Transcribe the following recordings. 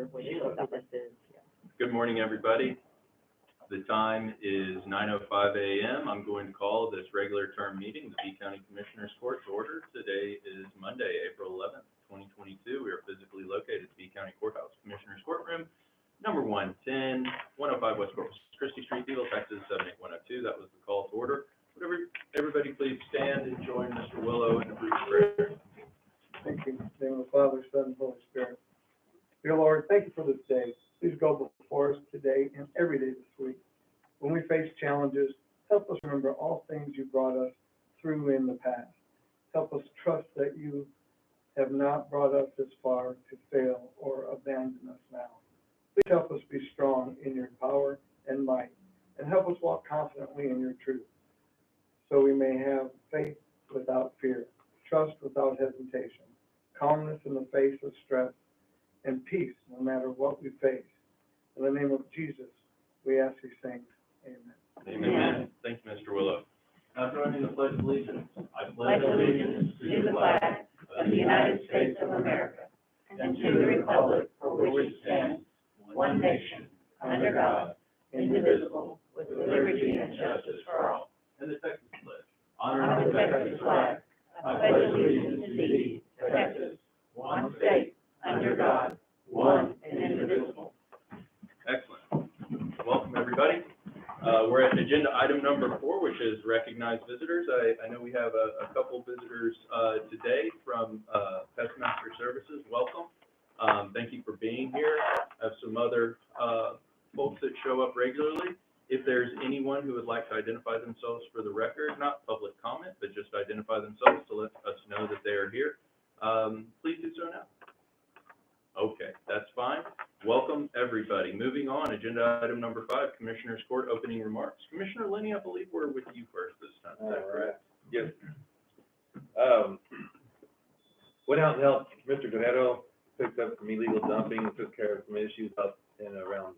Good morning, everybody. The time is 9:05 a.m. I'm going to call this regular term meeting, the Beeville County Commissioners Court, to order. Today is Monday, April 11th, 2022. We are physically located at the Beeville County Courthouse Commissioners Courtroom, number 110, 105 West Corpus Christi St, Beeville, Texas 78102. That was the call to order. Would everybody please stand and join Mr. Willow in the brief prayer. Thank you. In the name of the Father, Son, and Holy Spirit. Dear Lord, thank you for this day. Please go before us today and every day this week. When we face challenges, help us remember all things you brought us through in the past. Help us trust that you have not brought us this far to fail or abandon us now. Please help us be strong in your power and might, and help us walk confidently in your truth, so we may have faith without fear, trust without hesitation, calmness in the face of stress, and peace no matter what we face. In the name of Jesus, we ask these things. Amen. Amen. Thank you, Mr. Willow. Now join me in the Pledge of Allegiance. I pledge allegiance to the flag of the United States of America and to the republic for which it stands, one nation, under God, indivisible, with liberty and justice for all. And the Texas pledge. Honor the Texas flag. I pledge allegiance to thee, Texas, one state, under God, one and indivisible. Excellent. Welcome, everybody. We're at agenda item number 4, which is recognized visitors. I know we have a couple visitors today from Pestmaster Services. Welcome. Thank you for being here. I have some other folks that show up regularly. If there's anyone who would like to identify themselves for the record, not public comment, but just identify themselves to let us know that they are here, please do so now. Okay, that's fine. Welcome, everybody. Moving on, agenda item number 5, Commissioners Court opening remarks. Commissioner Lenny, I believe we're with you first this time. All right. Yes. Went out and helped Mr. Guerrero, picked up some illegal dumping, took care of some issues up and around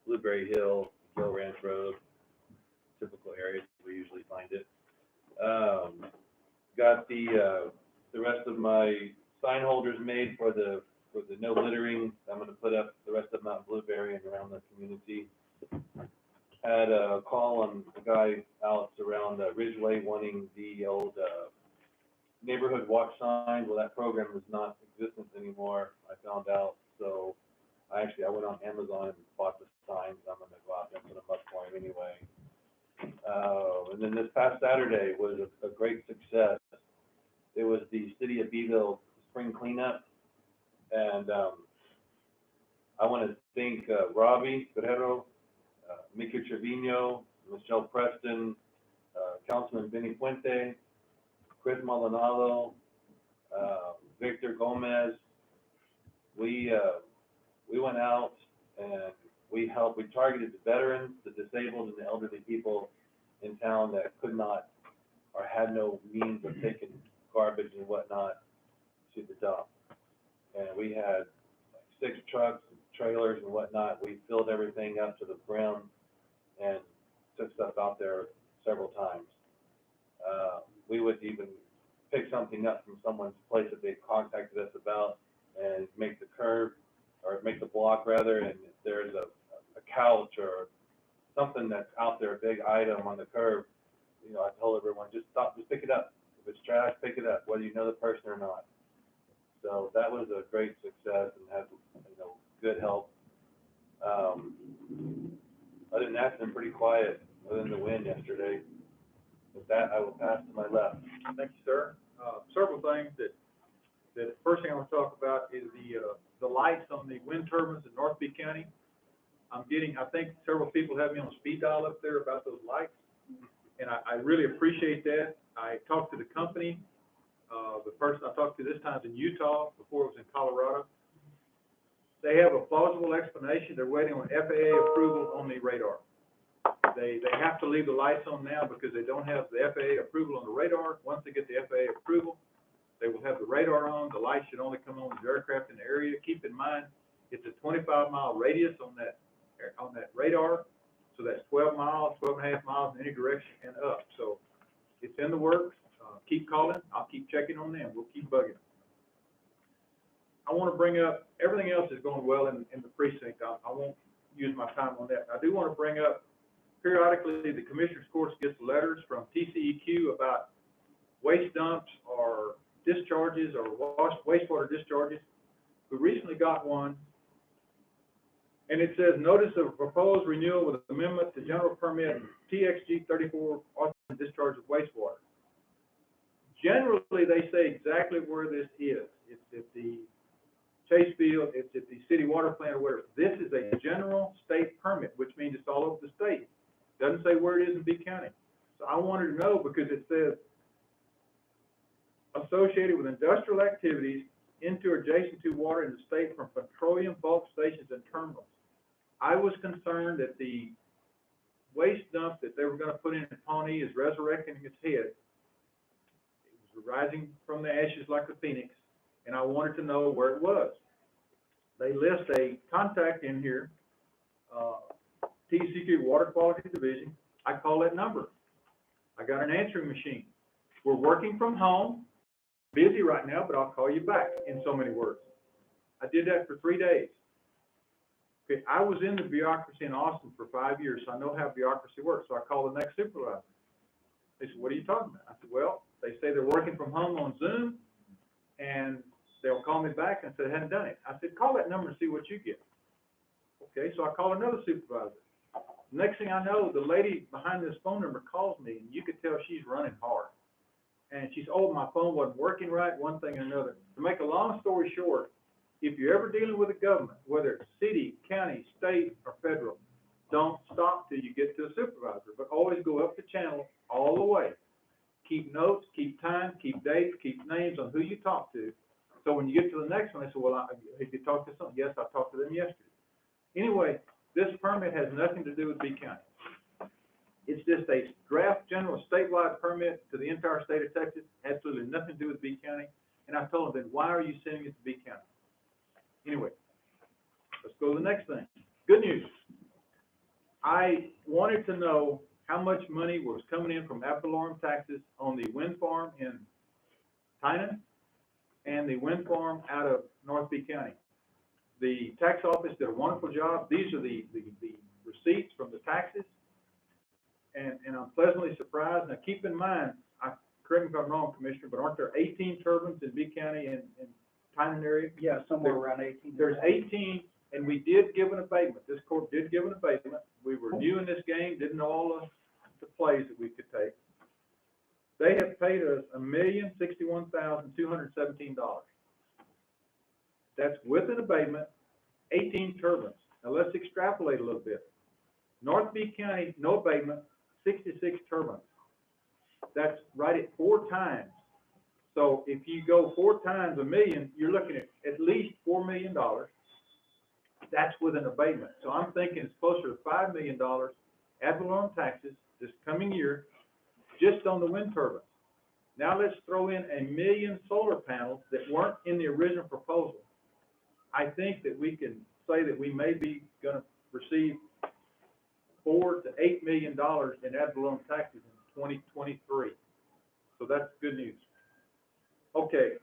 Blueberry Hill, Gill Ranch Road, typical areas we usually find it. Got the rest of my sign holders made for the no littering. I'm going to put up the rest of them out in Blueberry and around the community. Had a call on the guy out around Ridgeway wanting the old neighborhood watch signs. Well, that program is not existent anymore, I found out. So I went on Amazon and bought the signs. I'm going to go out there and put them up for him anyway. And then this past Saturday was a great success. It was the City of Beeville spring cleanup. And I want to thank Robbie Guerrero, Mickey Trevino, Michelle Preston, Councilman Benny Puente, Chris Maldonado, Victor Gomez. We went out and we helped. We targeted the veterans, the disabled, and the elderly people in town that could not or had no means of taking garbage and whatnot to the dump. And we had 6 trucks, trailers, and whatnot. We filled everything up to the brim and took stuff out there several times. We would even pick something up from someone's place that they contacted us about and make the curb, or make the block rather, and if there's a couch or something that's out there, a big item on the curb, I told everyone, just stop, just pick it up. If it's trash, pick it up, whether you know the person or not. So that was a great success and had, good help. Other than that, it's been pretty quiet, other than the wind yesterday. With that, I will pass to my left. Thank you, sir. Several things that the first thing I want to talk about is the lights on the wind turbines in North Beeville County. I think several people have me on speed dial up there about those lights, and I really appreciate that. I talked to the company. The person I talked to this time is in Utah, before it was in Colorado. They have a plausible explanation. They're waiting on FAA approval on the radar. They have to leave the lights on now because they don't have the FAA approval on the radar. Once they get the FAA approval, they will have the radar on. The lights should only come on with aircraft in the area. Keep in mind, it's a 25-mile radius on that radar, so that's 12 miles, 12.5 miles in any direction and up. So it's in the works. Keep calling. I'll keep checking on them. We'll keep bugging them. I want to bring up, everything else is going well in the precinct. I won't use my time on that. I do want to bring up, periodically, the Commissioners Court gets letters from TCEQ about waste dumps or discharges or wastewater discharges. We recently got one, and it says, notice of proposed renewal with amendment to general permit TXG 34 authorized discharge of wastewater. Generally, they say exactly where this is. It's at the Chase Field, it's at the city water plant or whatever. This is a general state permit, which means it's all over the state. Doesn't say where it is in B County. So I wanted to know, because it says associated with industrial activities into or adjacent to water in the state from petroleum bulk stations and terminals. I was concerned that the waste dump that they were going to put in Pawnee is resurrecting its head. It was rising from the ashes like a phoenix, and I wanted to know where it was. They list a contact in here, TCQ Water Quality Division. I call that number. I got an answering machine. We're working from home, busy right now, but I'll call you back, in so many words. I did that for 3 days. Okay, I was in the bureaucracy in Austin for 5 years, so I know how bureaucracy works. So I called the next supervisor. They said, what are you talking about? I said, well, they say they're working from home on Zoom, and they'll call me back and say they hadn't done it. I said, call that number and see what you get. Okay, so I called another supervisor. Next thing I know, the lady behind this phone number calls me, and you could tell she's running hard. And she's, oh, my phone wasn't working right, one thing and another. To make a long story short, if you're ever dealing with a government, whether it's city, county, state, or federal, don't stop till you get to a supervisor, but always go up the channel all the way. Keep notes, keep time, keep dates, keep names on who you talk to. So when you get to the next one, they say, well, if you talk to someone, yes, I talked to them yesterday. Anyway, this permit has nothing to do with B County. It's just a draft general statewide permit to the entire state of Texas, absolutely nothing to do with B County. And I told them, then why are you sending it to B County? Anyway, let's go to the next thing. Good news. I wanted to know how much money was coming in from ad valorem taxes on the wind farm in Tynan and the wind farm out of North B County. The tax office did a wonderful job. These are the receipts from the taxes. And I'm pleasantly surprised. Now, keep in mind, correct me if I'm wrong, Commissioner, but aren't there 18 turbines in B County and Tynan area? Yeah, somewhere around 18. There's 18, and we did give an abatement. This court did give an abatement. We were new in this game, didn't know all the plays that we could take. They have paid us $1,061,217. That's with an abatement, 18 turbines. Now let's extrapolate a little bit. North B County, no abatement, 66 turbines. That's right at 4 times. So if you go 4 times $1 million, you're looking at least $4 million. That's with an abatement. So I'm thinking it's closer to $5 million ad valorem taxes this coming year, just on the wind turbines. Now let's throw in 1 million solar panels that weren't in the original proposal. I think that we can say that we may be going to receive $4 to $8 million in ad valorem taxes in 2023. So that's good news. Okay,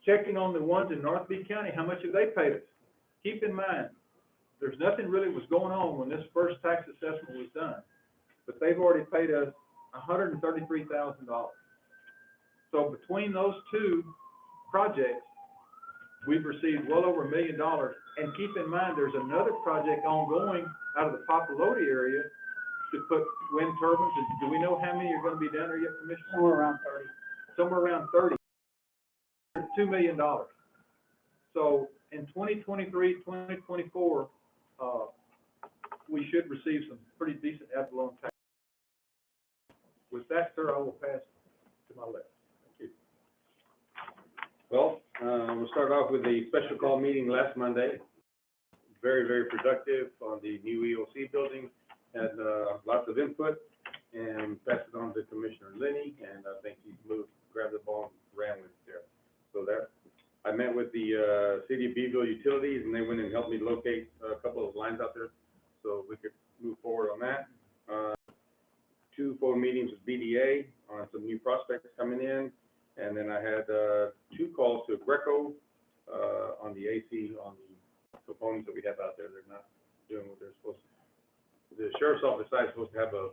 checking on the ones in North B County, how much have they paid us? Keep in mind, there's nothing really was going on when this first tax assessment was done, but they've already paid us $133,000. So between those two projects, we've received well over $1 million. And keep in mind, there's another project ongoing out of the Papalote area to put wind turbines. And do we know how many are going to be down there yet, Commissioner? Somewhere around 30. Somewhere around 30. $2 million. So in 2023, 2024, we should receive some pretty decent ad valorem tax. With that, sir, I will pass to my left. Thank you. Well, we'll start off with a special call meeting last Monday. Very, very productive on the new EOC building. Had lots of input and passed it on to Commissioner Linney, and I think he grabbed the ball and ran with it there. So that, I met with the City of Beeville Utilities, and they went and helped me locate a couple of lines out there so we could move forward on that. 2 full meetings with BDA on some new prospects coming in. And then I had 2 calls to Greco on the AC, on the components that we have out there. They're not doing what they're supposed to. The sheriff's office side is supposed to have a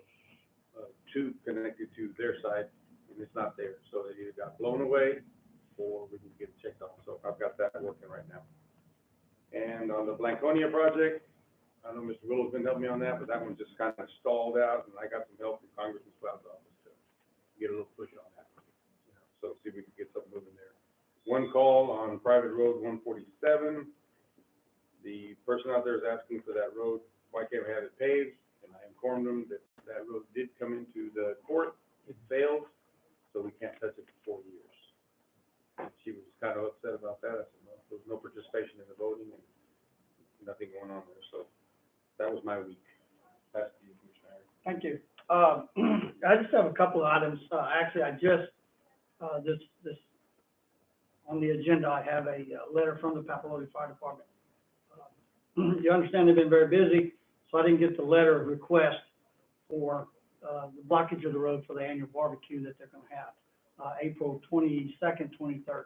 tube connected to their side, and it's not there. So they either got blown away, or we need to get it checked on. So I've got that working right now. And on the Blanconia project, I know Mr. Willow's been helping me on that, but that one just kind of stalled out, and I got some help from Congressman Cloud's office to get a little push on that. So see if we can get something moving there. One call on private road 147. The person out there is asking for that road, why can't we have it paved? And I informed them that that road did come into the court, it failed, so we can't touch it for 4 years. And she was kind of upset about that. I said, no, there was no participation in the voting and nothing going on there, so that was my week. Pass to you, Commissioner. Thank you. I just have a couple of items. Actually, I just, this, on the agenda, I have a letter from the Papalote Fire Department. You understand they've been very busy, so I didn't get the letter of request for the blockage of the road for the annual barbecue that they're gonna have, April 22nd, 23rd,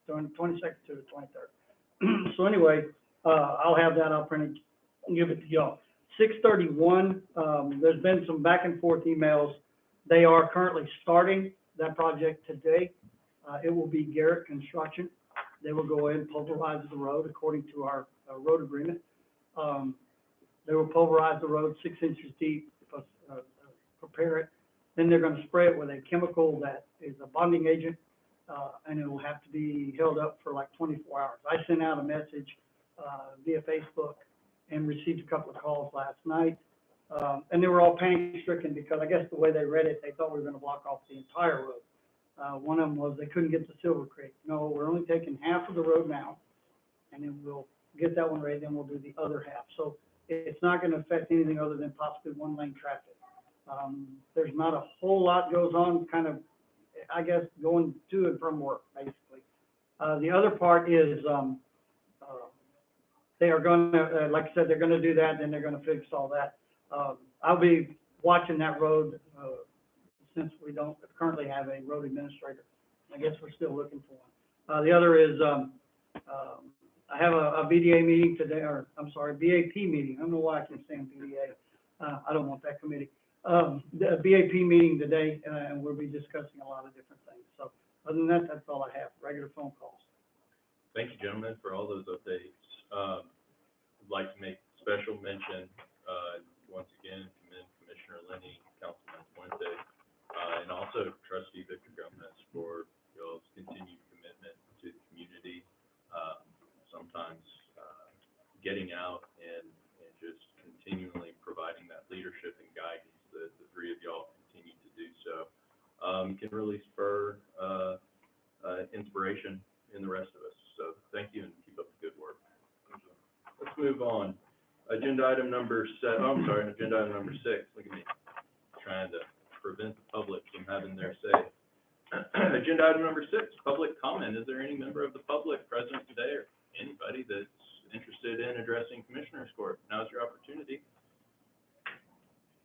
22nd to the 23rd. So anyway, I'll have that, I'll print it and give it to y'all. 631, there's been some back and forth emails. They are currently starting that project today. It will be Garrett Construction. They will go in and pulverize the road according to our road agreement. They will pulverize the road 6 inches deep, prepare it. Then they're gonna spray it with a chemical that is a bonding agent, and it will have to be held up for like 24 hours. I sent out a message via Facebook and received a couple of calls last night. And they were all panic stricken because I guess the way they read it, they thought we were gonna block off the entire road. One of them was they couldn't get to Silver Creek. No, we're only taking half of the road now, and then we'll get that one ready, then we'll do the other half. So it's not gonna affect anything other than possibly 1-lane traffic. There's not a whole lot goes on, kind of, I guess, going to and from work, basically. The other part is, they are gonna, like I said, they're gonna do that, then they're gonna fix all that. I'll be watching that road, since we don't currently have a road administrator. I guess we're still looking for one. The other is, I have a BDA meeting today, or I'm sorry, BAP meeting. I don't know why I keep saying BDA. I don't want that committee. The BAP meeting today, and we'll be discussing a lot of different things. So other than that, that's all I have, regular phone calls. Thank you, gentlemen, for all those updates. I'd like to make special mention, once again, commend Commissioner Lenny, Councilman Fuente, and also Trustee Victor Gomez for y'all's continued commitment to the community. Sometimes getting out and just continually providing that leadership and guidance that the three of y'all continue to do so can really spur inspiration in the rest of us. So thank you and keep up the good work. Let's move on. Agenda item number 6. Look at me, trying to prevent the public from having their say. Agenda item number 6, public comment. Is there any member of the public present today or anybody that's interested in addressing Commissioner's Court? Now's your opportunity.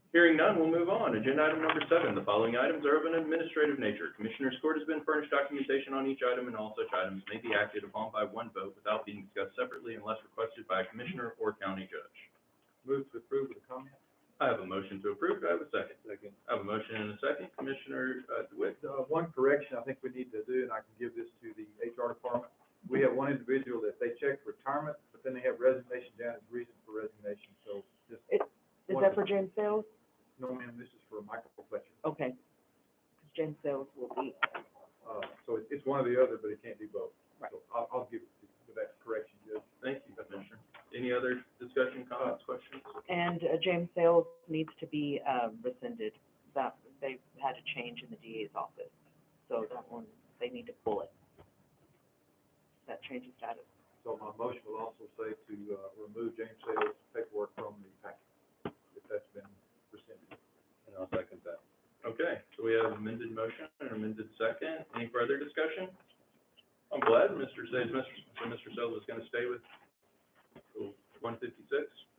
Hearing none, we'll move on. Agenda item number 7. The following items are of an administrative nature. Commissioner's Court has been furnished documentation on each item, and all such items may be acted upon by one vote without being discussed separately unless requested by a commissioner or county judge. Move to approve with a comment. I have a motion to approve. Do I have a second? Second. I have a motion and a second. Commissioner DeWitt. One correction I think we need to do, and I can give this to the HR department. We have one individual that they checked retirement, but then they have resignation down as reason for resignation, so just. Is that for James Sales? No, ma'am, this is for Michael Fletcher. Okay. James Sales will be, So it's one or the other, but it can't be both. Right. So I'll give it to you with that correction, Judge. Thank you, Commissioner. Any other discussion, comments, questions? and James Sales needs to be rescinded. That, they've had a change in the DA's office, so that one, they need to pull it. That change in status. So my motion will also say to remove James Sales' paperwork from the packet, if that's been rescinded. And I'll second that. Okay, so we have amended motion and amended second. Any further discussion? I'm glad Mr. Sells is gonna stay with 156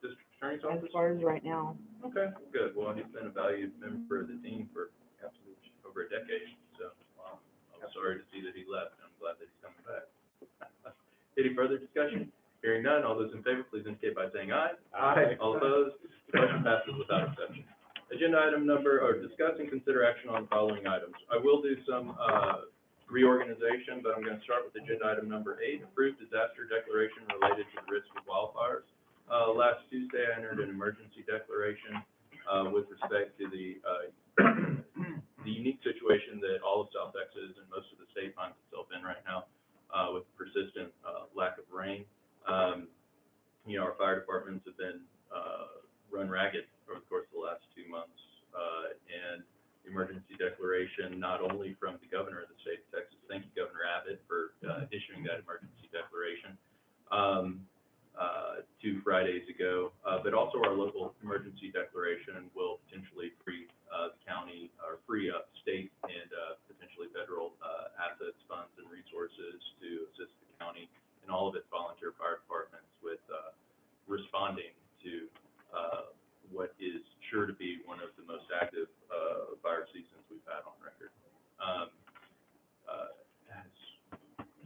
District Attorney's As Office? far as right now, Okay, good. Well, he's been a valued member of the team for absolutely over a decade, so I'm sorry to see that he left. I'm glad that he's coming back. Any further discussion? Hearing none, all those in favor, please indicate by saying aye. Aye. All opposed, motion passes without exception. Agenda item discuss and consider action on the following items. I will do some, reorganization, but I'm gonna start with agenda item number 8, approved disaster declaration related to the risk of wildfires. Last Tuesday, I entered an emergency declaration, with respect to the unique situation that all of South Texas and most of the state finds itself in right now, with persistent, lack of rain. Our fire departments have been, run ragged over the course of the last 2 months, and the emergency declaration, not only from the governor of the state of Texas, thank you, Governor Abbott, for, issuing that emergency declaration, 2 Fridays ago, but also our local emergency declaration will potentially free, the county, or free up state and, potentially federal, assets, funds, and resources to assist the county and all of its volunteer fire departments with, responding to, what is sure to be one of the most active, fire seasons we've had on record.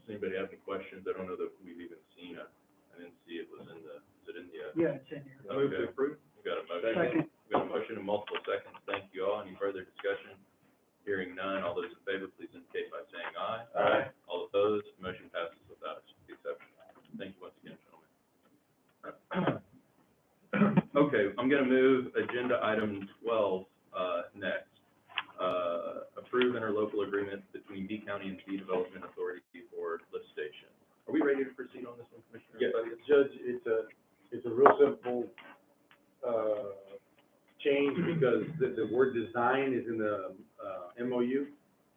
Does anybody have any questions? I don't know that we've even seen it. I didn't see it was in the, is it in the? Yeah, it's in here. I move to approve. We got a motion. Second. We got a motion in multiple seconds. Thank you all. Any further discussion? Hearing none. All those in favor, please indicate by saying aye. Aye. All opposed, motion passes without exception. Thank you once again, gentlemen. Okay, I'm gonna move agenda item 12, next. Approve interlocal agreement between B County and B Development Authority for lift station. Are we ready to proceed on this one, Commissioner? Yes, Judge, it's a real simple, change because the word design is in the, MOU.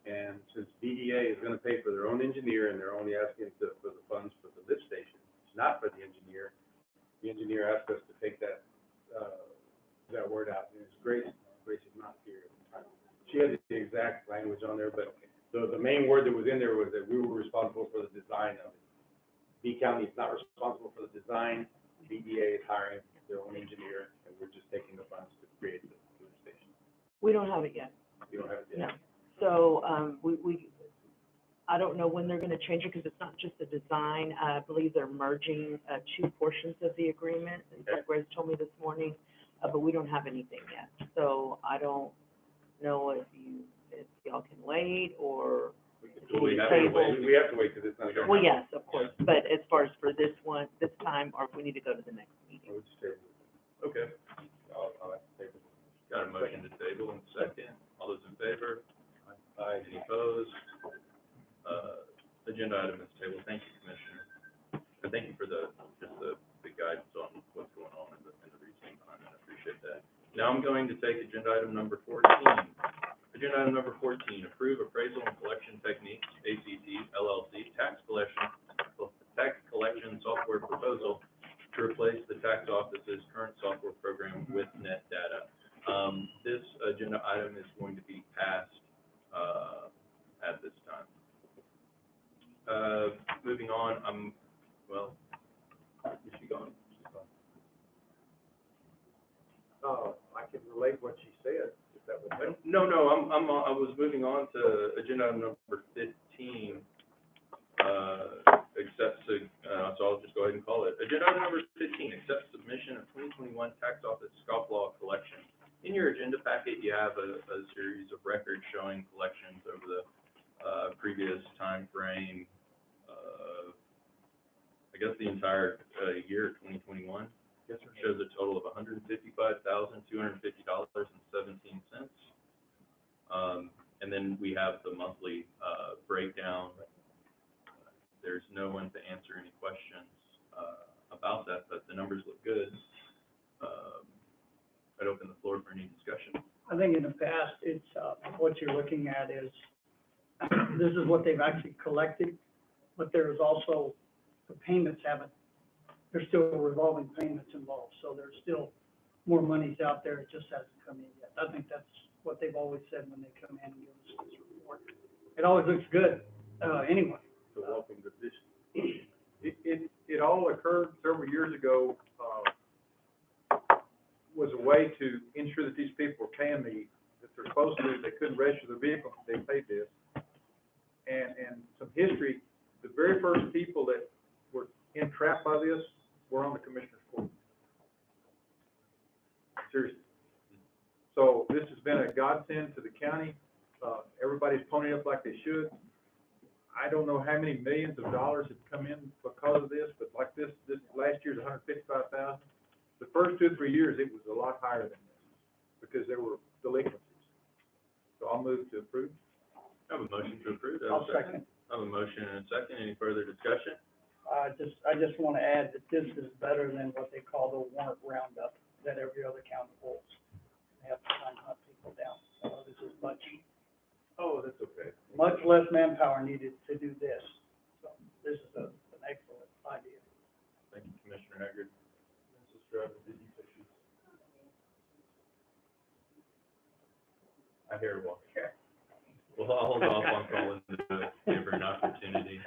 And since BDA is gonna pay for their own engineer and they're only asking for the funds for the lift station, it's not for the engineer. The engineer asked us to take that word out, and it's Grace is not here. She has the exact language on there, but the main word that was in there was that we were responsible for the design of it. B County is not responsible for the design, BDA is hiring their own engineer, and we're just taking the funds to create the lift station. We don't have it yet, You don't have it no. yet? So, I don't know when they're gonna change it, because it's not just the design. I believe they're merging, 2 portions of the agreement, and Okay. Grace told me this morning, but we don't have anything yet. So I don't know if y'all can wait, or We have to wait. We have to wait, because it's not. well, yes, of course, but as far as for this one, this time, or if we need to go to the next meeting. We'll just table it. Okay, I'll have to table it. got a motion to table and second. All those in favor? Aye. Any opposed? Agenda item is tabled. Thank you, Commissioner. And thank you for the guidance on what's going on in the reasoning behind it. I appreciate that. Now I'm going to take agenda item number 14. Agenda item number 14, approve appraisal and collection techniques, ACT LLC, tax collection software proposal to replace the tax office's current software program with net data. This agenda item is going to be passed, at this time. Moving on, is she gone? I can relate what she said, if that would help. No, I was moving on to agenda item number 15, so I'll just go ahead and call it. Agenda item number 15, accept submission of 2021 tax office scofflaw collection. In your agenda packet, you have a series of records showing collections over the, previous time frame, I guess the entire, year, 2021. Yes, sir. Shows a total of $155,250.17. And then we have the monthly, breakdown. There's no one to answer any questions, about that, but the numbers look good. I'd open the floor for any discussion. I think in the past, it's, what you're looking at is, this is what they've actually collected, but there's also, the payments there's still revolving payments involved, so there's still more monies out there, it just hasn't come in yet. I think that's what they've always said when they come in and give us this report. It always looks good, anyway. So welcome to this. It all occurred several years ago, was a way to ensure that these people were paying that they're supposed to, they couldn't register their vehicle, they paid this. And some history, the very first people that we're entrapped by this, we're on the commissioner's court. Seriously. So this has been a godsend to the county. Everybody's ponying up like they should. I don't know how many millions of dollars have come in because of this, but like this last year's $155,000. The first 2 or 3 years, it was a lot higher than this because there were delinquencies. So I'll move to approve. I have a motion to approve. Do I have a I'll second. I have a motion and a second. Any further discussion? I just want to add that this is better than what they call the warrant roundup that every other county holds. They have to try and hunt people down. This is much That's okay. less manpower needed to do this. So this is an excellent idea. Thank you, Commissioner Haggard. Mrs. Stratton, did you say she's? I hear her walking. Well, I'll hold off on calling to give her an opportunity.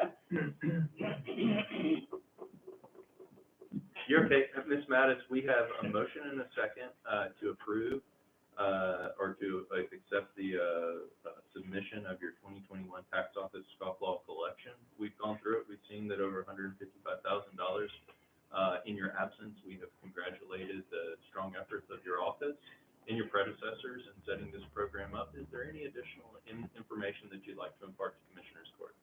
You're okay, Ms. Mattis, we have a motion and a second, to approve, or to accept the, submission of your 2021 tax office scofflaw collection. We've gone through it, we've seen that over $155,000, in your absence, we have congratulated the strong efforts of your office and your predecessors in setting this program up. Is there any additional information that you'd like to impart to Commissioners Court?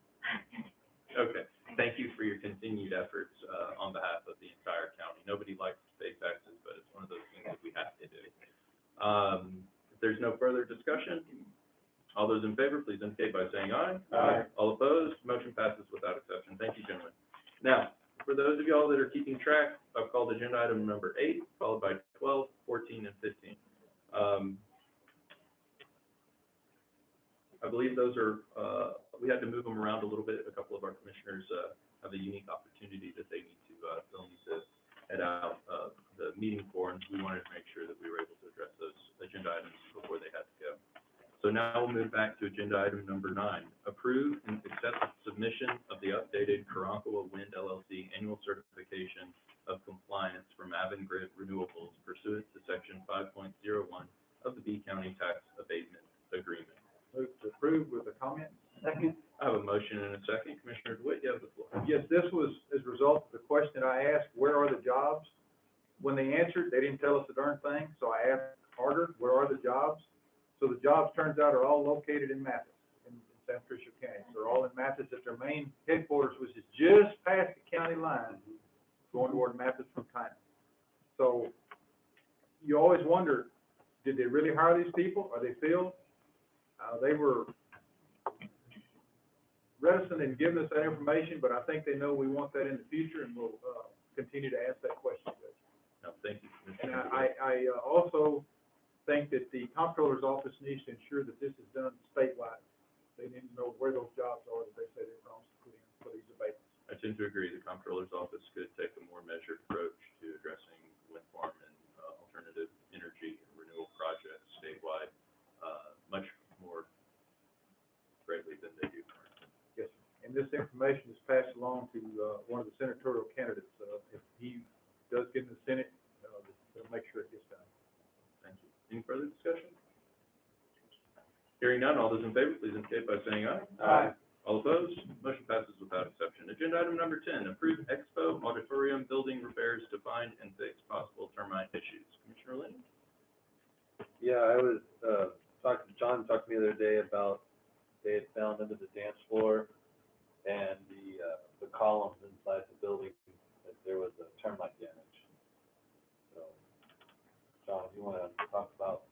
Okay, thank you for your continued efforts, on behalf of the entire county. Nobody likes to pay taxes, but it's one of those things that we have to do. If there's no further discussion, all those in favor, please indicate by saying aye. Aye. All opposed, motion passes without exception. Thank you, gentlemen. Now, for those of y'all that are keeping track, I've called agenda item number 8, followed by 12, 14, and 15. I believe those are, we had to move them around a little bit. A couple of our commissioners have a unique opportunity that they need to, they'll need to head out of the meeting for, and we wanted to make sure that we were able to address those agenda items before they had to go. So now we'll move back to agenda item number 9, approve and accept the submission of the updated Karankawa Wind LLC annual certification of compliance from Avangrid Renewables pursuant to section 5.01 of the B County Tax Abatement Agreement. Move to approve with a comment. Second. I have a motion and a second. Commissioner DeWitt, you have the floor. Yes, this was as a result of the question I asked, where are the jobs? When they answered, they didn't tell us a darn thing, so I asked harder, where are the jobs? So the jobs, turns out, are all located in Mathis, in San Patricio County. So they're all in Mathis at their main headquarters, which is just past the county line, going toward Mathis from China. So you always wonder, did they really hire these people? Are they filled? They were reticent in giving us that information, but I think they know we want that in the future, and we'll continue to ask that question. No, thank you, And Commissioner. I also think that the comptroller's office needs to ensure that this is done statewide. They need to know where those jobs are that they say they promised to put in for these abatements. I tend to agree. The comptroller's office could take a more measured approach to addressing wind farm and alternative energy and renewal projects statewide, much more greatly than they do currently. Yes, sir. And this information is passed along to one of the senatorial candidates. If he does get in the Senate, they'll make sure it gets done. Thank you. Any further discussion? Hearing none, all those in favor, please indicate by saying aye. Aye. All opposed? Motion passes without exception. Agenda item number 10, approve Expo Auditorium Building repairs to find and fix possible termite issues. Commissioner Lynn? Yeah, I was, John talked to me the other day about they had found under the dance floor and the columns inside the building that there was a termite damage. So, John, you wanna talk about?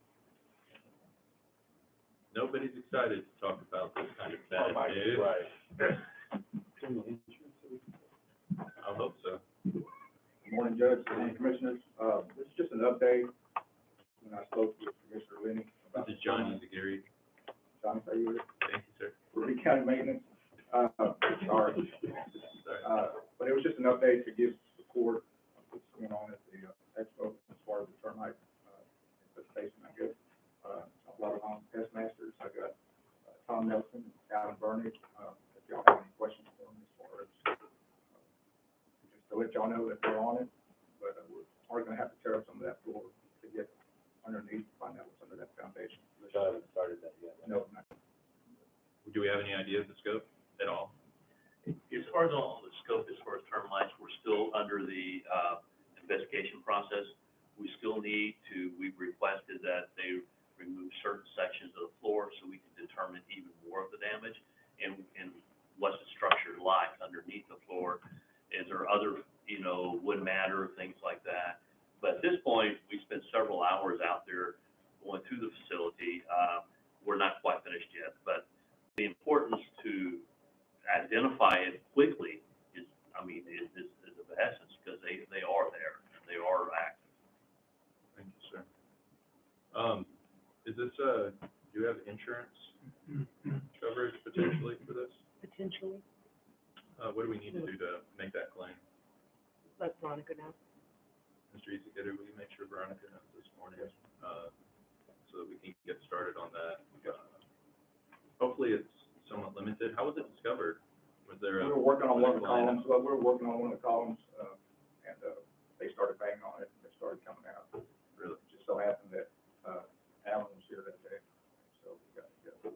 Nobody's excited to talk about this kind of bad news. Right. I hope so. Good morning, Judge, and Commissioners. This is just an update. When I spoke with Commissioner Lenny about. This is Johnny Zagari. Johnny, are you with? Thank you, sir. For Lee County Maintenance. Sorry. Sorry. But it was just an update to give the court what's going on at the expo as far as the termite infestation, I guess. A lot of pest masters. I got Tom Nelson and Alan Burney. If y'all have any questions for them as far as, just to let y'all know that they're on it, but we're gonna have to tear up some of that floor to get underneath, find out what's under that foundation. Which I haven't started that yet. No, not. Do we have any idea of the scope at all? As far as all the scope, as far as termite process. We still need to, we've requested that they remove certain sections of the floor so we can determine even more of the damage and what's the structure like underneath the floor. Is there other, you know, wood matter, things like that. But at this point, we spent several hours out there going through the facility. We're not quite finished yet, but the importance to identify it quickly is of essence, because they are there, they are active. Thank you, sir. Is this, do you have insurance coverage potentially for this? Potentially, What do we need to do to make that claim? let Veronica know. Mr. Ezekiel, will you make sure Veronica knows this morning, so that we can get started on that? Hopefully it's somewhat limited. How was it discovered? Was there We a? were working on one of the clinical columns, but we were working on one of the columns, and they started banging on it, and it started coming out. Really? It just so happened that Alan was here that day, so we got to go.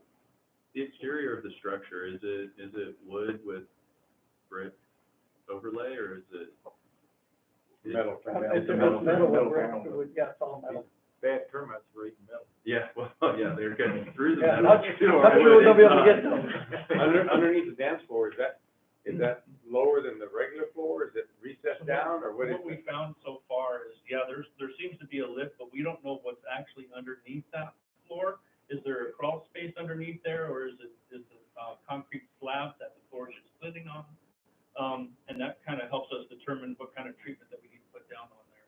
The exterior of the structure, is it wood with brick overlay, or is it? Metal. It's a metal- metal, metal with- panel. with- yeah, it's all metal. Bad termites are eating metal. Yeah, well, yeah, they're cutting through the Yeah, metal. not sure they'll be able to get them. Underneath the dance floor, is that lower than the regular floor? Is it recessed down, or what is What we it? found so far is, yeah, there seems to be a lift, but we don't know what's actually underneath that floor. Is there a crawl space underneath there, or is it concrete slab that the floor is just sitting on? And that kind of helps us determine what kind of treatment that we need to put down on there.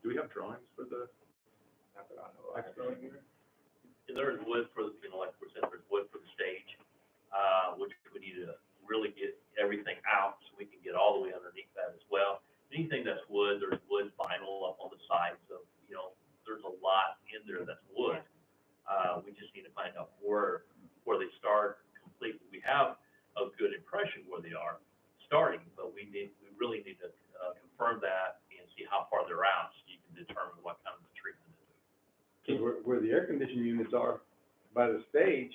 Do we have drawings for the? Not that I know of. There is wood for, like we said, there's wood for the stage, which we need to really get everything out so we can get all the way underneath that as well. Anything that's wood, there's wood vinyl up on the sides of, there's a lot in there that's wood. We just need to find out where they start completely. We have a good impression where they are starting, but we really need to confirm that and see how far they're out so you can determine what kind of treatment to do. Because where the air conditioning units are by the stage,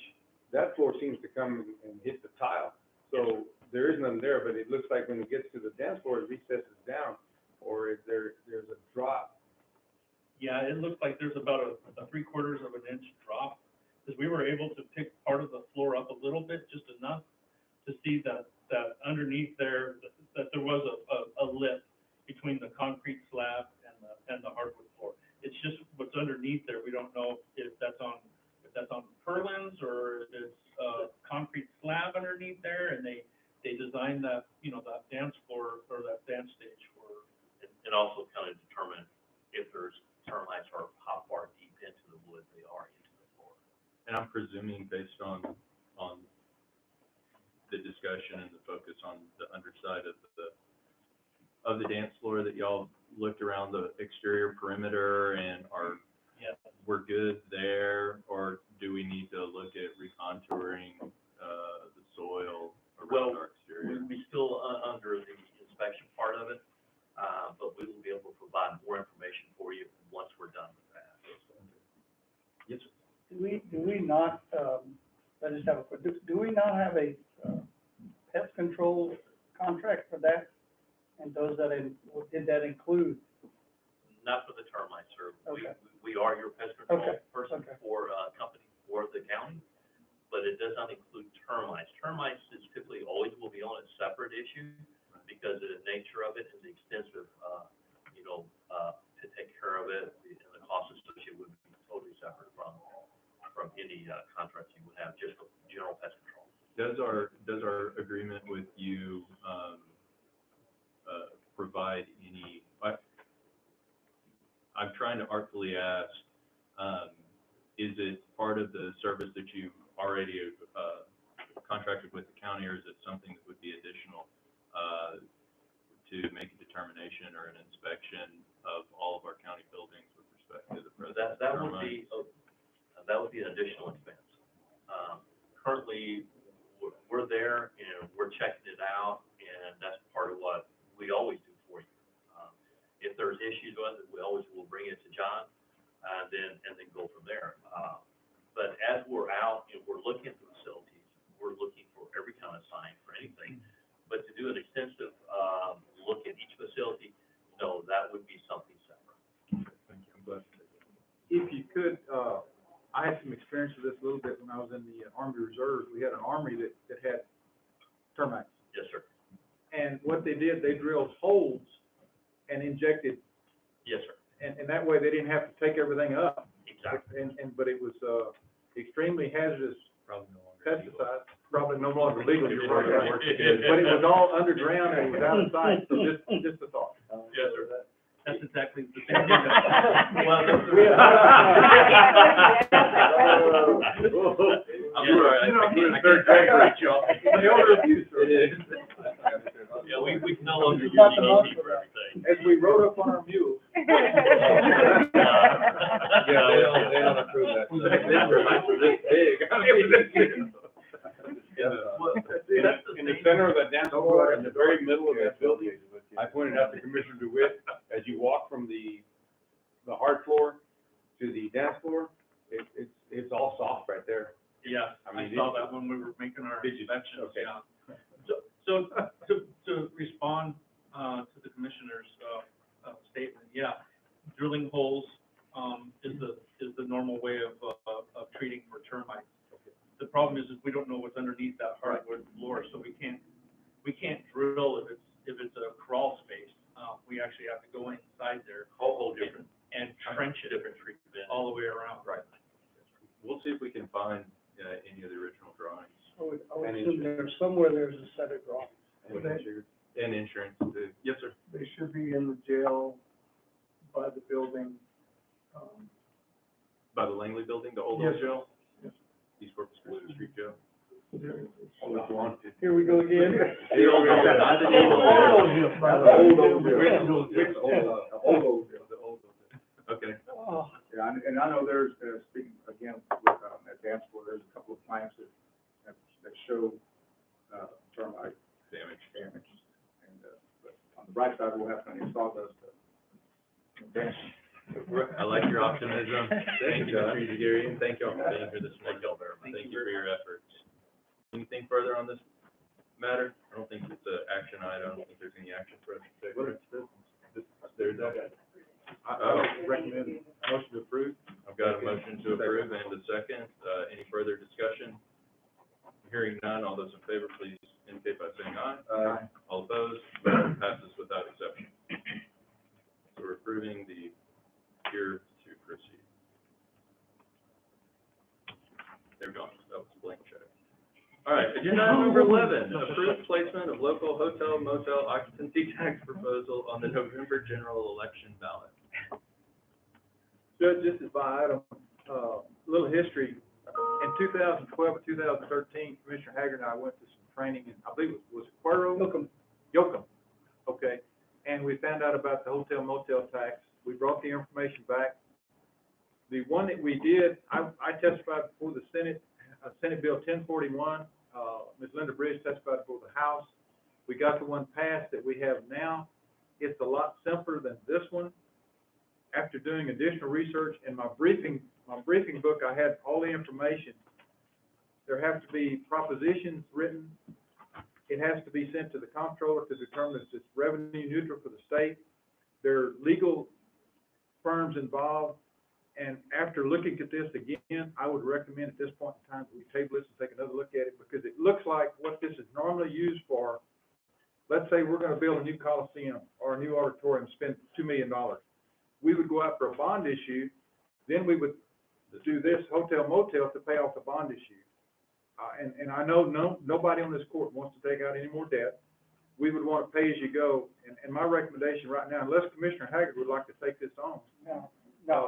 that floor seems to come and hit the tile. So there is none there, but it looks like when it gets to the dance floor, it recesses down, or if there's a drop. Yeah, it looks like there's about a 3/4 of an inch drop, because we were able to pick part of the floor up a little bit, just enough to see that underneath there, that there was a lip between the concrete slab and the hardwood floor. It's just what's underneath there, we don't know if that's on purlins or if it's a concrete slab underneath there, and they designed that, that dance floor or that dance stage for. And also kind of determine if there's termites or how far deep into the wood they are into the floor. And I'm presuming based on the discussion and the focus on the underside of the dance floor that y'all looked around the exterior perimeter and we're good there, or do we need to look at recontouring, the soil around our exterior? We still under the inspection part of it, but we will be able to provide more information for you once we're done with that. Yes, sir. Do we not, do we not have a pest control contract for that? And did that include? Not for the termites, sir. Okay. We are your pest control Okay. person Okay. for, company for the county, but it does not include termites. Termites is typically always will be on a separate issue because of the nature of it and the extensive, to take care of it, and the cost associated would be totally separate from any, contracts you would have, just for general pest control. Does our agreement with you, provide any, I'm trying to artfully ask, is it part of the service that you've already, contracted with the county, or is it something that would be additional, to make a determination or an inspection of all of our county buildings with respect to the presence of That termites? would be an additional expense. Currently, we're there and we're checking it out, and that's part of what we always do for you. If there's issues with it, we always will bring it to John, and then go from there. But as we're out and we're looking at the facilities, we're looking for every kind of sign for anything. But to do an extensive, look at each facility, no, that would be something could, I had some experience with this a little bit when I was in the Army Reserve. We had an armory that had termites. Yes, sir. And what they did, they drilled holes and injected, Yes, sir. and that way they didn't have to take everything up. Exactly. But it was, extremely hazardous Probably no longer legal. pesticide, probably no longer legal. You're right. But it was all underground and it was out of sight, so just a thought. Yes, sir. That's exactly the same thing that, well, I'm sorry, I can't third grade break, y'all. The older abuse, sir. It is. Yeah, we can no longer use Got the most EDT for everything. As we rode up on our mules. Yeah, they don't approve that. This big. Well, that's the In the thing. center of that dance floor, in the very middle of that building, I pointed out to Commissioner DeWitt, as you walk from the hard floor to the dance floor, it's all soft right there. yeah, I I mean, saw that when we were making our Did you? inspections, Okay. yeah. So, to respond, to the commissioner's, statement, yeah, drilling holes, is the normal way of treating for termites. The problem is we don't know what's underneath that hardwood floor, so we can't drill if it's a crawl space. We actually have to go inside there Whole different, and trench it different treatment. all the way around. Right. We'll see if we can find, any of the original drawings. I would And assume there's a set of drawings. And insurance, too. Yes, sir. They should be in the jail by the building. By the Langley Building, the old Yes. jail, Yes. East Corpus Christi Street Jail. Here we go again. The old jail, not the new one. Okay. Oh, Yeah, and I know there's, speaking again, with, at dance floor, there's a couple of plants that show, termite Damage. damage. And, but on the bright side, we'll have plenty of sawdust to dance. I like your optimism. Thank you, Mr. Yagirian. Thank you all for being here this morning. Thank you for your efforts. Anything further on this matter? I don't think it's an action item. I don't think there's any action for us to take. There's that. I would recommend motion to approve. I've got a motion to approve and a second. Any further discussion? Hearing none, all those in favor, please indicate by saying aye. Aye. All opposed, motion passes without exception. So we're approving the here to proceed. They're gone, that was a blank check. All right, agenda item number 11, approved placement of local hotel motel occupancy tax proposal on the November general election ballot. Judge, this is by item, little history. In 2012 or 2013, Commissioner Haggard and I went to some training in, I believe it was Cuero? Yoakum. Okay. And we found out about the hotel motel tax. We brought the information back. The one that we did, I testified before the Senate, Senate Bill 1041. Ms. Linda Bridge testified before the House. We got the one passed that we have now. It's a lot simpler than this one. After doing additional research in my briefing book, I had all the information. There have to be propositions written. It has to be sent to the comptroller to determine if it's revenue neutral for the state. There are legal firms involved. And after looking at this again, I would recommend at this point in time that we table this and take another look at it, because it looks like what this is normally used for. Let's say we're gonna build a new Coliseum or a new auditorium, spend $2 million. We would go out for a bond issue, then we would do this hotel motel to pay off the bond issue. And I know nobody on this court wants to take out any more debt. We would want to pay as you go. And my recommendation right now, unless Commissioner Haggard would like to take this on. No,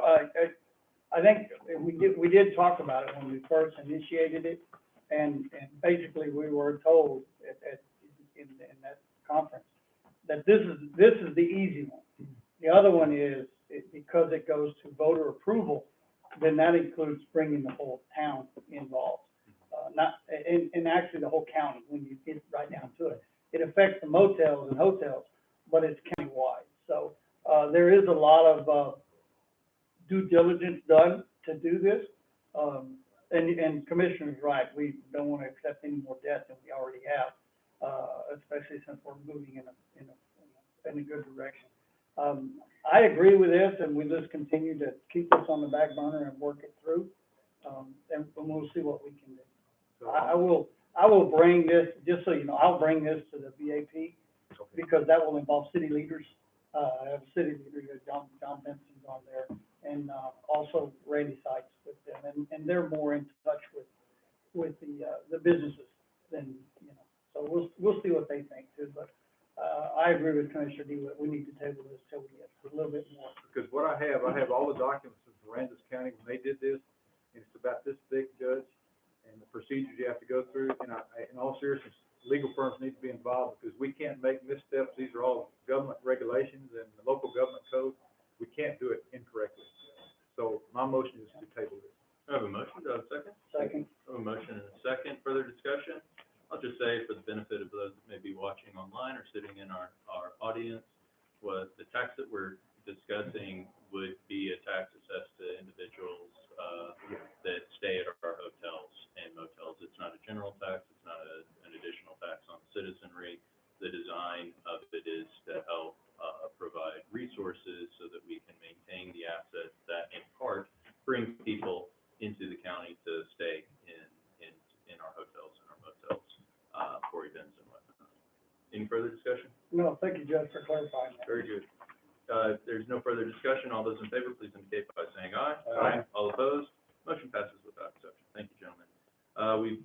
I think we did talk about it when we first initiated it, and basically we were told in that conference that this is the easy one. The other one is, because it goes to voter approval, then that includes bringing the whole town involved. And actually the whole county, when you get right down to it. It affects the motels and hotels, but it's countywide. So, there is a lot of, due diligence done to do this. And Commissioner's right, we don't want to accept any more debt than we already have, especially since we're moving in a good direction. I agree with this, and we just continue to keep this on the back burner and work it through, and we'll see what we can do. So, I will bring this, just so you know, I'll bring this to the VAP, because that will involve city leaders. I have a city leader, John Benson's on there, and, also Randy Sykes with them, and they're more in touch with the businesses than, you know, so we'll see what they think too, but, I agree with Commissioner DeWitt, we need to table this till we get a little bit more. because what I have all the documents from Aransas County when they did this, and it's about this thick, Judge, and the procedures you have to go through, and in all seriousness, legal firms need to be involved, because we can't make missteps, these are all government regulations and the local government code, we can't do it incorrectly. So my motion is to table this. I have a motion, do I have a second? Second. I have a motion and a second, further discussion? I'll just say, for the benefit of those that may be watching online or sitting in our audience, was the tax that we're discussing would be a tax assessed to individuals, that stay at our hotels and motels. It's not a general tax, it's not an additional tax on citizenry. The design of it is to help, provide resources so that we can maintain the assets that in part bring people into the county to stay in our hotels and our motels, for events and whatnot. Any further discussion? No, thank you, Judge, for clarifying that. Very good. If there's no further discussion, all those in favor, please indicate by saying aye. Aye. All opposed? Motion passes without exception. Thank you, gentlemen. We've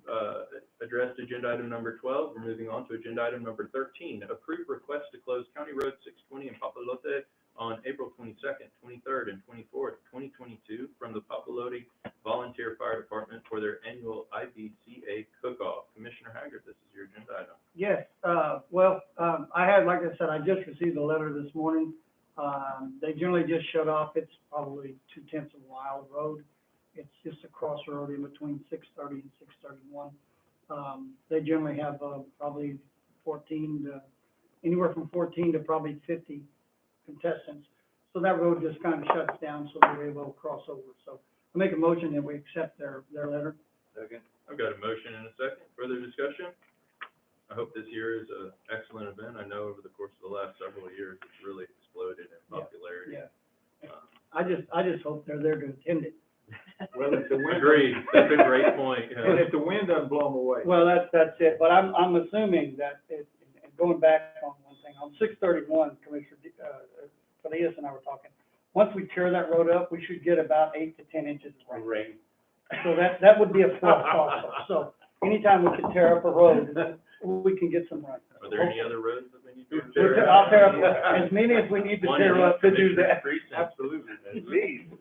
addressed agenda item number 12. We're moving on to agenda item number 13. Approve request to close County Road 620 in Papalote on April 22nd, 23rd, and 24th, 2022 from the Papalote Volunteer Fire Department for their annual IBCA cook-off. Commissioner Haggard, this is your agenda item. Yes, I had, like I said, I just received a letter this morning. They generally just shut off, it's probably 0.2 mile road. It's just a crossroad in between 630 and 631. They generally have, probably 14 to, anywhere from 14 to probably 50 contestants. So that road just kind of shuts down so they're able to cross over. So I make a motion that we accept their letter. Second. I've got a motion and a second. Further discussion? I hope this year is an excellent event. I know over the course of the last several years, it's really exploded in popularity. Yeah. I just hope they're there to attend it. Well, if the wind, Agreed. That's a great point. and if the wind doesn't blow them away. Well, that's it, but I'm assuming that it, and going back on one thing, on 631, Commissioner, Farias and I were talking, once we tear that road up, we should get about 8 to 10 inches of rain. So that would be a plus also. So anytime we can tear up a road, we can get some rain. Are there any other roads that we need to tear I'll tear up? up as many as we need to One tear in up to do Commissioner's that. precinct. Absolutely. Please.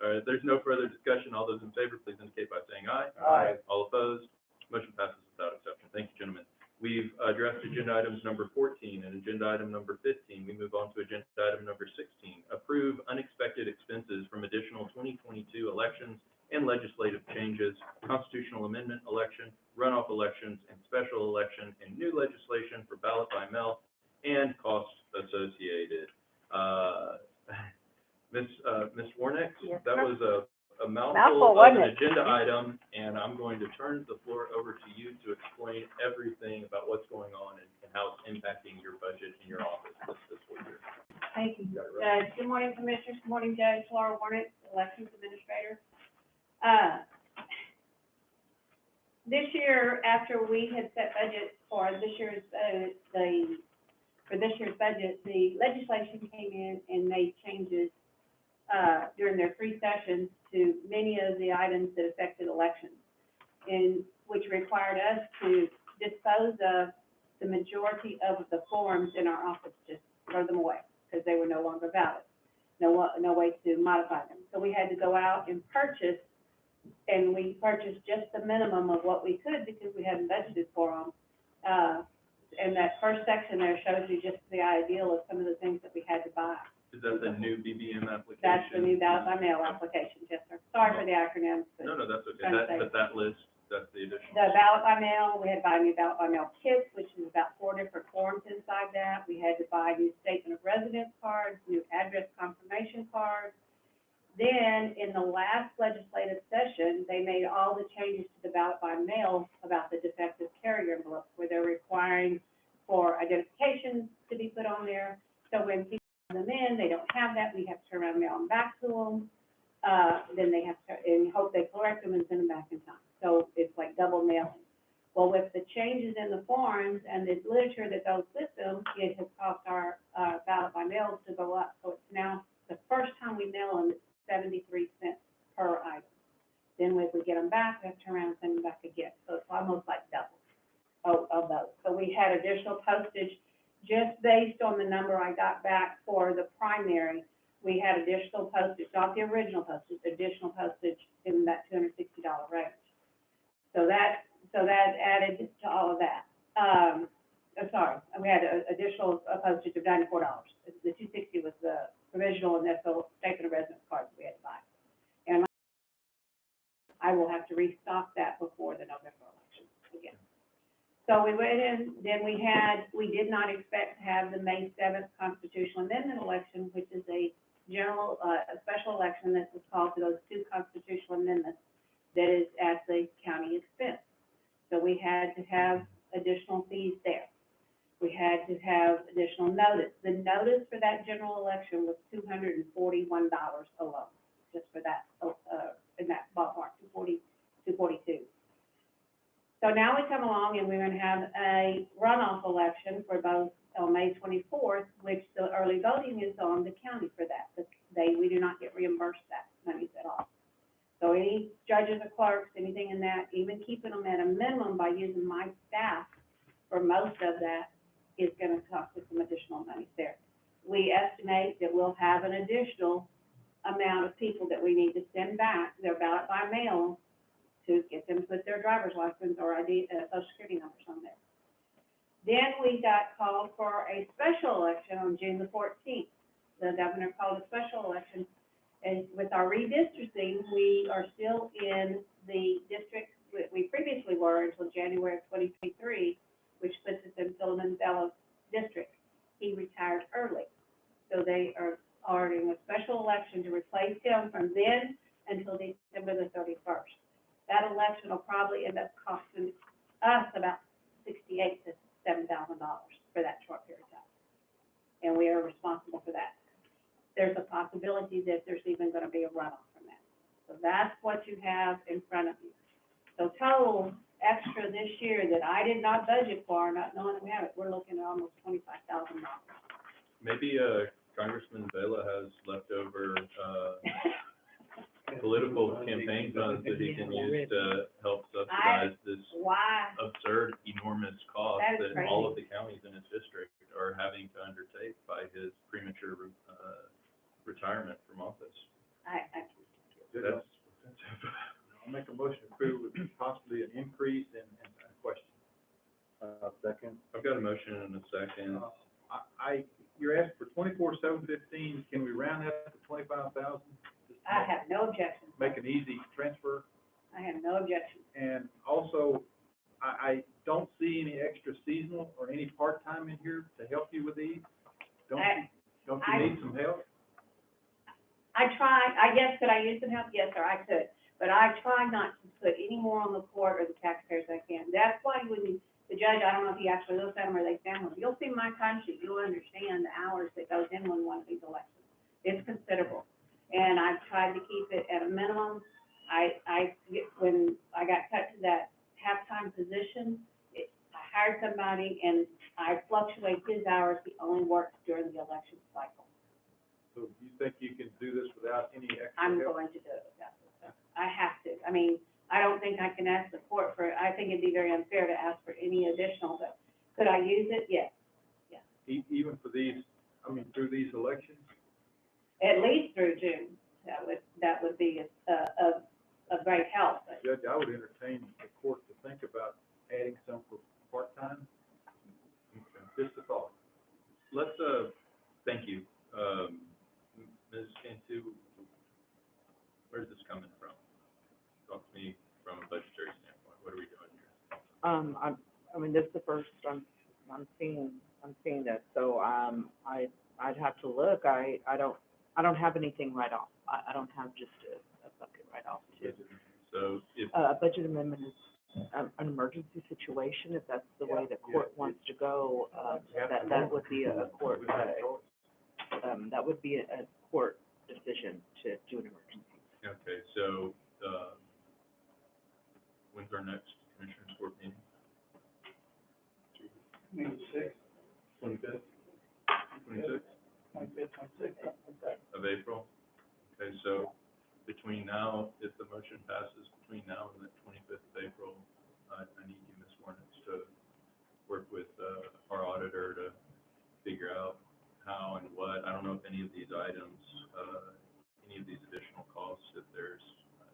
All right, if there's no further discussion. All those in favor, please indicate by saying aye. Aye. All opposed? Motion passes without exception. Thank you, gentlemen. We've addressed agenda items number 14 and agenda item number 15. We move on to agenda item number 16. Approve unexpected expenses from additional 2022 elections and legislative changes, constitutional amendment election, runoff elections, and special election, and new legislation for ballot by mail and costs associated. Ms. Warnick, Yes, that sir. was a Mouthful, mouthful of wasn't an it? agenda item, and I'm going to turn the floor over to you to explain everything about what's going on and how it's impacting your budget in your office this fiscal year. Thank you, Judge. Good morning, Commissioners. Good morning, Judge. Laura Warnick, Elections Administrator. This year, after we had set budget for this year's, budget, the legislation came in and made changes during their three sessions to many of the items that affected elections, and which required us to dispose of the majority of the forms in our office, just throw them away, because they were no longer valid. No way to modify them. So we had to go out and purchase, and we purchased just the minimum of what we could because we hadn't budgeted for them. And that first section there shows you just the ideal of some of the things that we had to buy. Is that the new BBM application? That's the new ballot by mail application, yes, sir. Sorry for the acronyms. but- No, that's okay. Trying to say. But that list, that's the additional. The ballot by mail, we had to buy new ballot by mail kits, which is about 4 different forms inside that. We had to buy new statement of residence cards, new address confirmation cards. Then, in the last legislative session, they made all the changes to the ballot by mail about the defective carrier envelopes, where they're requiring for identifications to be put on there. So when people them in, they don't have that, we have to turn around and mail them back to them. Then they have to, and hope they correct them and send them back in time. So it's like double mailing. Well, with the changes in the forms and the literature that goes with them, it has caused our, ballot by mail to go up. So it's now, the first time we mail them, it's 73 cents per item. Then if we get them back, we have to turn around and send them back again. So it's almost like double of those. So we had additional postage, just based on the number I got back for the primary. We had additional postage, not the original postage, additional postage in that $260 range. So that added to all of that. Sorry, we had an additional postage of $94. The $260 was the provisional and that's the statement of residence cards we had to buy. And I will have to restock that before the November election again. So we went in, then we did not expect to have the May 7th constitutional amendment election, which is a general, a special election that was called for those two constitutional amendments that is at the county expense. So we had to have additional fees there. We had to have additional notice. The notice for that general election was $241 alone, just for that, in that ballpark, 242. So now we come along and we're going to have a runoff election for both on May 24th, which the early voting is on the county for that. We do not get reimbursed that money at all. So any judges or clerks, anything in that, even keeping them at a minimum by using my staff for most of that is going to cost us some additional money there. We estimate that we'll have an additional amount of people that we need to send back their ballot by mail to get them to put their driver's license or ID, social security numbers on there. Then we got called for a special election on June the 14th. The governor called a special election, and with our redistricting, we are still in the district we previously were until January of 2023, which puts us in Philemon Bella's district. He retired early, so they are in a special election to replace him from then until December the 31st. That election will probably end up costing us about $6,800 to $7,000 for that short period of time, and we are responsible for that. There's a possibility that there's even going to be a runoff from that. So that's what you have in front of you. So total extra this year that I did not budget for, not knowing that we have it, we're looking at almost $25,000. Maybe, Congressman Vela has leftover, political campaign funds that he can use to help subsidize this Why? absurd, enormous cost That is that all crazy. of the counties in his district are having to undertake by his premature, retirement from office. That's, I'll make a motion to approve with possibly an increase and a question. Second. I've got a motion and a second. You're asking for 24,715, can we round that to 25,000? I have no objection. Make an easy transfer. I have no objection. And also, I don't see any extra seasonal or any part-time in here to help you with these. Don't you need some help? I tried, could I use some help? Yes, sir, I could. But I try not to put any more on the court or the taxpayers than I can. That's why when the judge, I don't know if he actually looks at them or they stand them, you'll see my time sheet, you'll understand the hours that goes in when one of these elections. It's considerable. And I've tried to keep it at a minimum. When I got cut to that halftime position, I hired somebody and I fluctuate his hours. He only works during the election cycle. So you think you can do this without any extra I'm help? going to do it without this. I have to. I mean, I don't think I can ask the court for, I think it'd be very unfair to ask for any additional, but could I use it? Yes. Even for these, through these elections? At least through June. That would be a great help. But Judge, I would entertain the court to think about adding some for part-time. Just a thought. Let's, thank you. Ms. Cantu, where's this coming from? Talk to me from a budgetary standpoint. What are we doing here? This is the first I'm seeing this, so, I'd have to look. I don't have anything right off. I don't have just a bucket right off too. So if, A budget amendment is an emergency situation. If that's the way the court wants to go, that would be a court. that would be a court decision to do an emergency. Okay, so, when's our next Commissioners Court meeting? Maybe six, 25th? 26th 26th, of April? Okay, so between now, if the motion passes between now and the 25th of April, I need you, Ms. Warnitz, to work with, our auditor to figure out how and what. I don't know if any of these items, any of these additional costs, if there's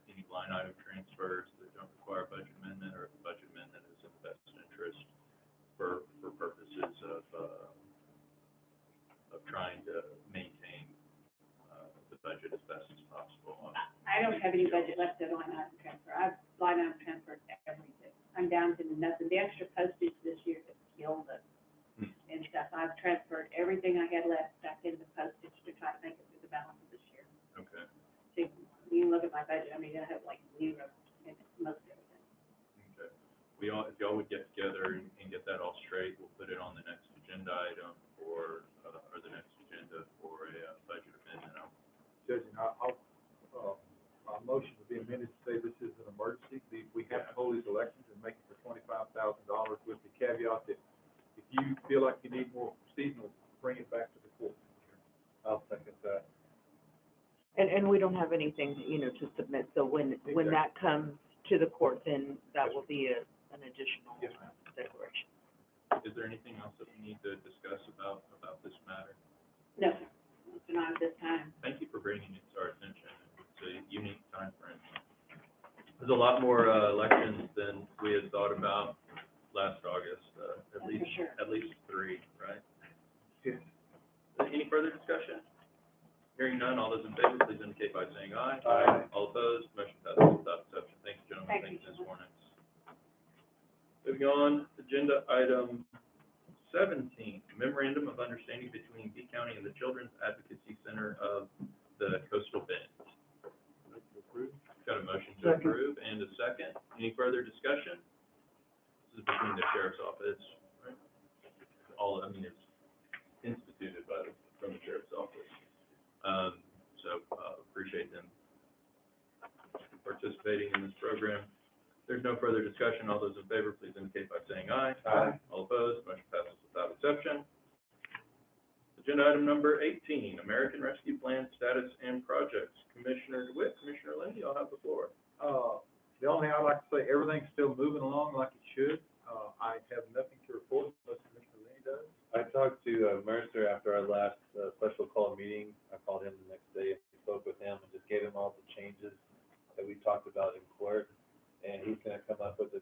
any line item transfers that don't require a budget amendment, or if the budget amendment is in the best interest for purposes of trying to maintain, the budget as best as possible. I don't have any budget left in line item transfer. I've line item transferred everything. I'm down to nothing. The extra postage this year has killed us and stuff. I've transferred everything I had left back into postage to try to make it through the balance of this year. Okay, So you can look at my budget. I mean, I have like zero in most everything. okay. If y'all would get together and get that all straight, we'll put it on the next agenda item or the next agenda for a budget amendment. Judge, my motion would be amended to say this is an emergency. We have to hold these elections and make it for $25,000 with the caveat that if you feel like you need more seasonal, bring it back to the court. I'll second that. And we don't have anything, to submit, so when that comes to the court, then that will be an additional Yes, ma'am. declaration. Is there anything else that we need to discuss about this matter? No, not at this time. Thank you for bringing it to our attention. It's a unique time frame. There's a lot more elections than we had thought about last August, at For least, sure. at least 3, right? Yes. Any further discussion? Hearing none, all those in favor, please indicate by saying aye. Aye. All opposed, motion passes without exception. Thank you, gentlemen. Thank Thank you. you, Ms. Warnitz. Moving on, agenda item 17, memorandum of understanding between B County and the Children's Advocacy Center of the Coastal Bend. Got a motion to Second. approve and a second. Any further discussion? This is between the sheriff's office, right? It's instituted from the sheriff's office. Appreciate them participating in this program. There's no further discussion. All those in favor, please indicate by saying aye. Aye. All opposed, motion passes without exception. Agenda item number 18, American Rescue Plan status and projects. Commissioner DeWitt, Commissioner Lindy, I'll have the floor. The only thing I'd like to say, everything's still moving along like it should. I have nothing to report unless Mr. Lee does. I talked to Mercer after our last special call meeting. I called him the next day and spoke with him and just gave him all the changes that we talked about in court. And he's gonna come up with a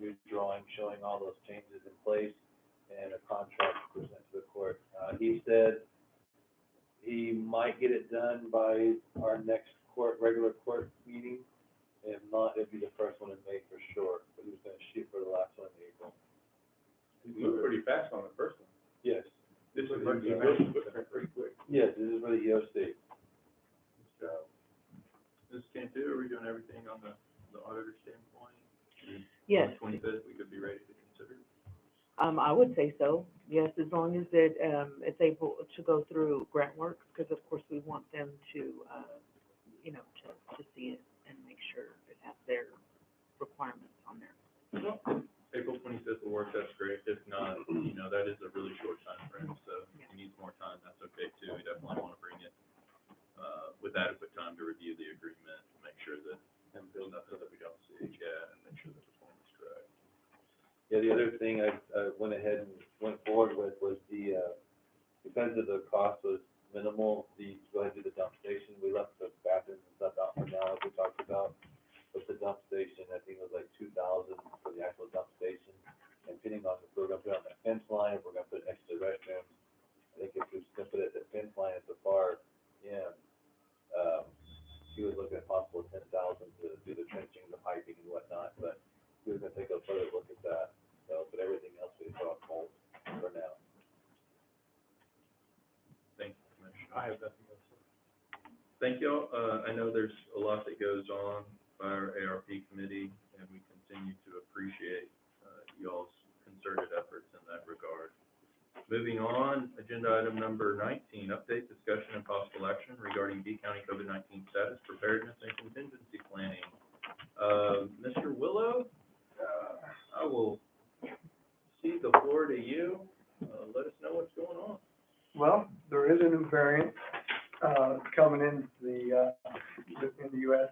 new drawing showing all those changes in place and a contract to present to the court. He said he might get it done by our next regular court meeting. If not, it'd be the first one in May for sure, but he was gonna shoot for the last one in April. You moved pretty fast on the first one. Yes, This is Emergency emergency management. pretty quick. yes, this is for the EOC. Ms. Cantu, are we doing everything on the auditor standpoint? Yes, On the 25th, we could be ready to consider. I would say so, yes, as long as it's able to go through grant work, because of course we want them to, to see it and make sure it has their requirements on there. April 25th will work, that's great. If not, that is a really short time frame, so if he needs more time, that's okay too. We definitely want to bring it, with adequate time to review the agreement, to make sure that, and build nothing that we don't see, and make sure that the form is correct. Yeah, the other thing I went ahead and went forward with was because of the cost was minimal, go ahead and do the dump station. We left the bathrooms and stuff out for now, as we talked about. But the dump station, I think it was like $2,000 for the actual dump station. And depending on if we're gonna put it on the fence line, if we're gonna put it next to the restrooms, I think if we're just gonna put it at the fence line at the far end, he was looking at possible $10,000 to do the trenching, the piping and whatnot, but he was gonna take a further look at that. So, but everything else we put on hold for now. Thank you, Commissioner. I have nothing else. Thank you. I know there's a lot that goes on by our ARP committee, and we continue to appreciate y'all's concerted efforts in that regard. Moving on, agenda item number 19, update, discussion, and possible action regarding B County COVID-19 status, preparedness, and contingency planning. Mr. Willow, I will cede the floor to you. Let us know what's going on. Well, there is a new variant, coming in the US.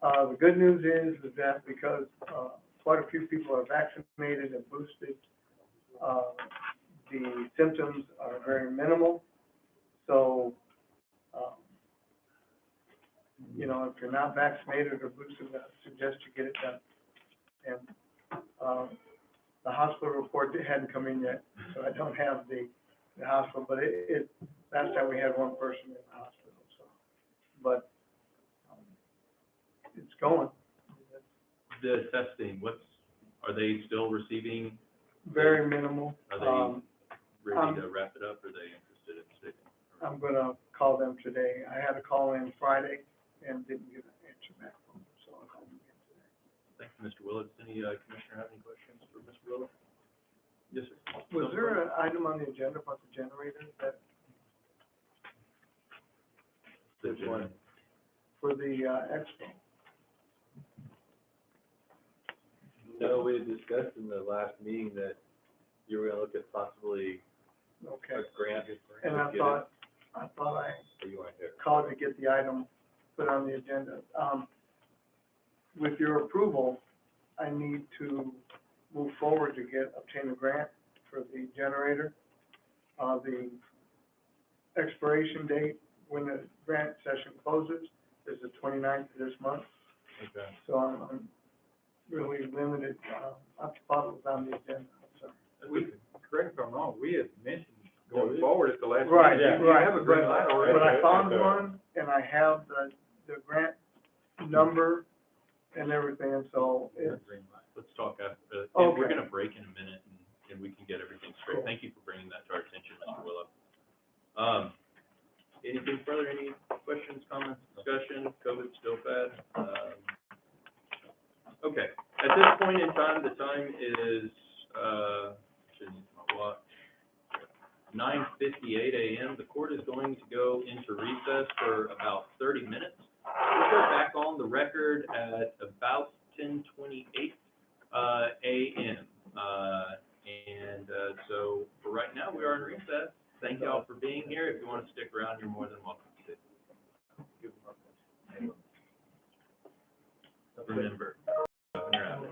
The good news is that because, quite a few people are vaccinated and boosted, the symptoms are very minimal. So, you know, if you're not vaccinated or boosted, I suggest you get it done. And, the hospital report hadn't come in yet, so I don't have the hospital, but last time we had one person in the hospital, so, but, it's going. The testing, are they still receiving? Very minimal. Are they ready to wrap it up, or are they interested in sticking? I'm gonna call them today. I had a call in Friday and didn't get an answer back from them, so I'll call them again today. Thank you, Mr. Willow. Does any commissioner have any questions for Mr. Willow? Yes, sir. Was there an item on the agenda about the generator that, Which one? for the, expo? No, we had discussed in the last meeting that you were gonna look at possibly Okay. a grant. And I thought I You weren't there. called to get the item put on the agenda. With your approval, I need to move forward to obtain a grant for the generator. The expiration date when the grant session closes is the 29th of this month, Okay. so I'm really limited. I thought it was on the agenda, I'm sorry. Correct if I'm wrong, we had mentioned going forward at the last. Right, meeting. right. You have a green light already. But I found one, and I have the grant number and everything, and so it's, Let's talk after, and we're Okay. gonna break in a minute, and we can get everything straight. Cool. Thank you for bringing that to our attention, Mr. Willow. Anything further, any questions, comments, discussion? COVID's still bad. Okay, at this point in time, the time is, should need my watch, 9:58 a.m. The court is going to go into recess for about 30 minutes. We'll go back on the record at about 10:28 a.m. So for right now, we are in recess. Thank y'all for being here. If you want to stick around, you're more than welcome.